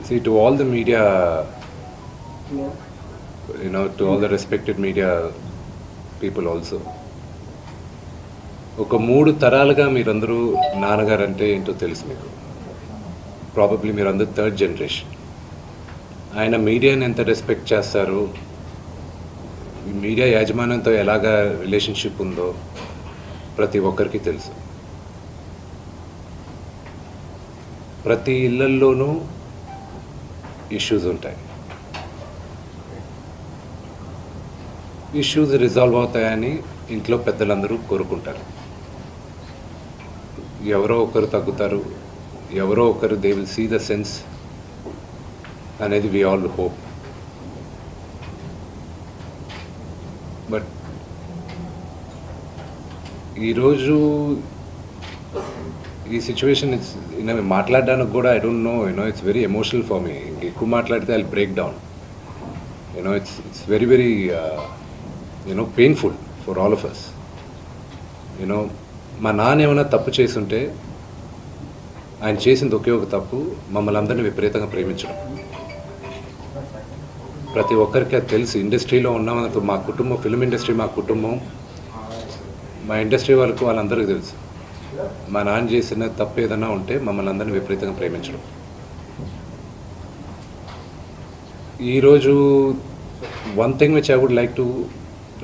See, to all the media, to all the respected media people also. ఒక 3 తరాలుగా మీరందరూ నాన్నగారు అంటే ఏంటో తెలుసు మీకు. ప్రాబబ్లీ మీరందరూ థర్డ్ జనరేషన్. ఆయన మీడియాని ఎంత రెస్పెక్ట్ చేస్తారు, మీడియా యాజమాన్యంతో ఎలాగా రిలేషన్షిప్ ఉందో ప్రతి ఒక్కరికి తెలుసు. ప్రతి ఇళ్లల్లోనూ ఇష్యూస్ ఉంటాయి. ఇష్యూస్ రిజాల్వ్ అవుతాయని ఇంట్లో పెద్దలందరూ కోరుకుంటారు. ఎవరో ఒకరు తగ్గుతారు, ఎవరో ఒకరు they will see the sense అనేది వి ఆల్ హోప్. బట్ ఈరోజు ఈ సిచ్యువేషన్ మాట్లాడడానికి కూడా I don't know, it's very emotional for me. ఎక్కువ మాట్లాడితే I break down. It's very very painful for all of us. మా నాన్న ఏమైనా తప్పు చేస్తుంటే ఆయన చేసింది ఒకే ఒక తప్పు, మమ్మల్ని అందరినీ విపరీతంగా ప్రేమించడం. ప్రతి ఒక్కరికి అది తెలుసు. ఇండస్ట్రీలో ఉన్నామన్నట్టు మా కుటుంబం, ఫిల్మ్ ఇండస్ట్రీ మా కుటుంబం, మా ఇండస్ట్రీ వాళ్ళందరికీ తెలుసు. మా నాన్న చేసిన తప్పు ఏదైనా ఉంటే మమ్మల్ని అందరినీ విపరీతంగా ప్రేమించడం. ఈరోజు one thing which I would like to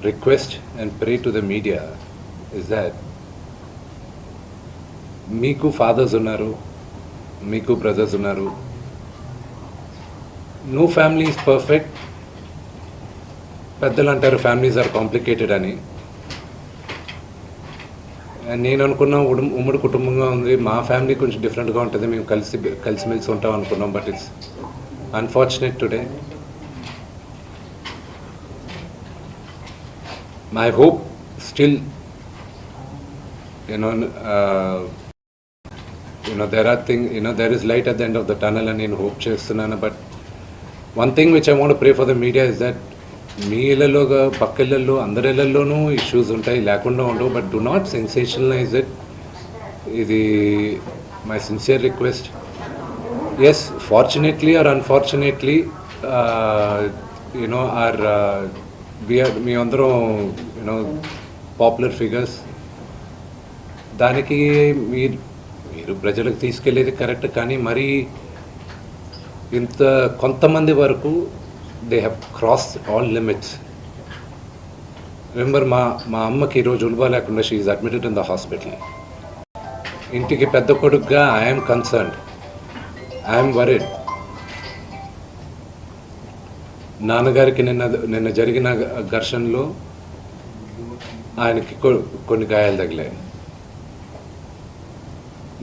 request and pray to the media is that మీకు ఫాదర్స్ ఉన్నారు, మీకు బ్రదర్స్ ఉన్నారు. No family is perfect. పెద్దలు అంటారు ఫ్యామిలీస్ ఆర్ కాంప్లికేటెడ్ అని. నేను అనుకున్నా ఉమ్మడి కుటుంబంగా ఉంది, మా ఫ్యామిలీ కొంచెం డిఫరెంట్గా ఉంటుంది, మేము కలిసిమెలిసి ఉంటాం అనుకున్నాం. But it's unfortunate today. My hope still there is light at the end of the tunnel అని నేను హోప్ చేస్తున్నాను. But one thing which I want pray for the media is that మీ ఇళ్లలోగా పక్క ఇళ్లలో అందరి ఇళ్లలోనూ ఇష్యూస్ ఉంటాయి, లేకుండా ఉండవు. But do not sensationalise it. ఇది my sincere request. Yes, fortunately or unfortunately మీ అందరం పాపులర్ ఫిగర్స్. దానికి మీరు ప్రజలకు తీసుకెళ్ళేది కరెక్ట్, కానీ మరి ఇంత కొంతమంది వరకు they have crossed all limits. Remember, మా అమ్మకి ఈరోజు ఉల్బా లేకుండా she is admitted in the hospital. ఇంటికి పెద్ద కొడుకుగా ఐఎమ్ కన్సర్న్డ్, ఐఎమ్ వరీడ్. నాన్నగారికి నిన్న జరిగిన ఘర్షణలో ఆయనకి కొన్ని గాయాలు తగిలాయి.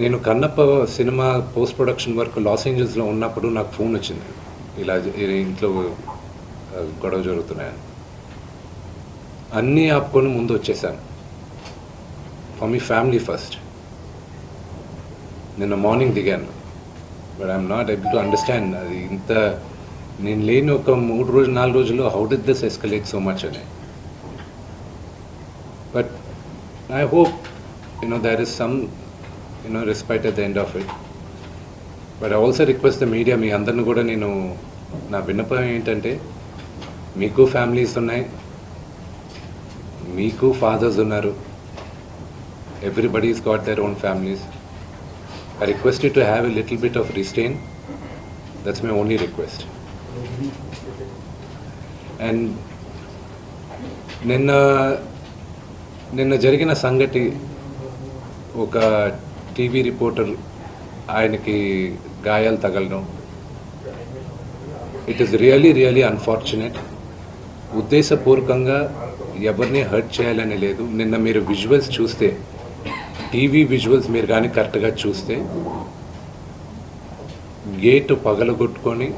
నేను కన్నప్ప సినిమా పోస్ట్ ప్రొడక్షన్ వర్క్ లాస్ ఏంజల్స్లో ఉన్నప్పుడు నాకు ఫోన్ వచ్చింది, ఇలా ఇంట్లో గొడవ జరుగుతున్నాయని. అన్నీ ఆపుకొని ముందు వచ్చేసాను. For me family first. నిన్న మార్నింగ్ దిగాను. But I'm not able to understand అది ఇంత నేను లేని ఒక 4 రోజుల్లో how did this escalate so much అని. But I hope there is some respite at the end of it. But I also request the media, మీ అందరిని కూడా నేను నా విన్నపం ఏంటంటే, మీకు ఫ్యామిలీస్ ఉన్నాయి, మీకు ఫాదర్స్ ఉన్నారు, everybody's got their own families. I request you to have a little bit of restraint. That's my only request. And నిన్న జరిగిన సంగతి, ఒక టీవీ రిపోర్టర్ ఆయనకి గాయాలు తగలడం, ఇట్ ఈస్ రియలీ అన్ఫార్చునేట్. ఉద్దేశపూర్వకంగా ఎవరిని హర్ట్ చేయాలని లేదు. నిన్న మీరు విజువల్స్ చూస్తే, టీవీ విజువల్స్ మీరు కానీ కరెక్ట్గా చూస్తే, గేటు పగలగొట్టుకొని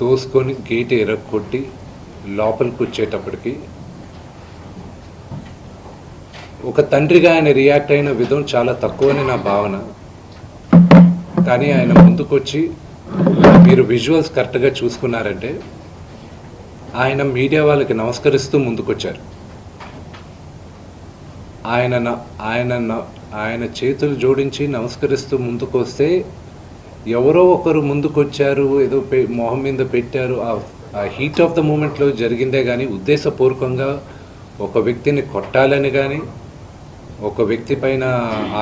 తోసుకొని గేటు ఎరగొట్టి లోపలికి వచ్చేటప్పటికి ఒక తండ్రిగా ఆయన రియాక్ట్ అయిన విధం చాలా తక్కువని నా భావన. కానీ ఆయన ముందుకొచ్చి, మీరు విజువల్స్ కరెక్ట్గా చూసుకున్నారంటే, ఆయన మీడియా వాళ్ళకి నమస్కరిస్తూ ముందుకొచ్చారు. ఆయన చేతులు జోడించి నమస్కరిస్తూ ముందుకు వస్తే ఎవరో ఒకరు ముందుకొచ్చారు, ఏదో మొహం మీద పెట్టారు. ఆ హీట్ ఆఫ్ ద మూమెంట్లో జరిగిందే కానీ ఉద్దేశపూర్వకంగా ఒక వ్యక్తిని కొట్టాలని కానీ ఒక వ్యక్తి పైన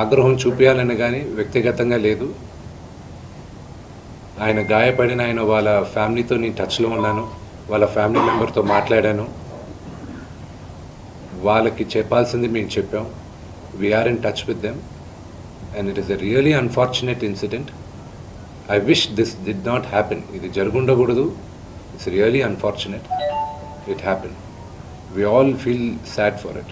ఆగ్రహం చూపించాలని కానీ వ్యక్తిగతంగా లేదు. ఆయన గాయపడిన వాళ్ళ ఫ్యామిలీతో నేను టచ్లో ఉన్నాను, వాళ్ళ ఫ్యామిలీ మెంబర్తో మాట్లాడాను, వాళ్ళకి చెప్పాల్సింది మేము చెప్పాం. We are in touch with them and it is a really unfortunate incident. I wish this did not happen. ఇది జరుగుండకూడదు. It's really unfortunate. It happen. We all feel sad for it.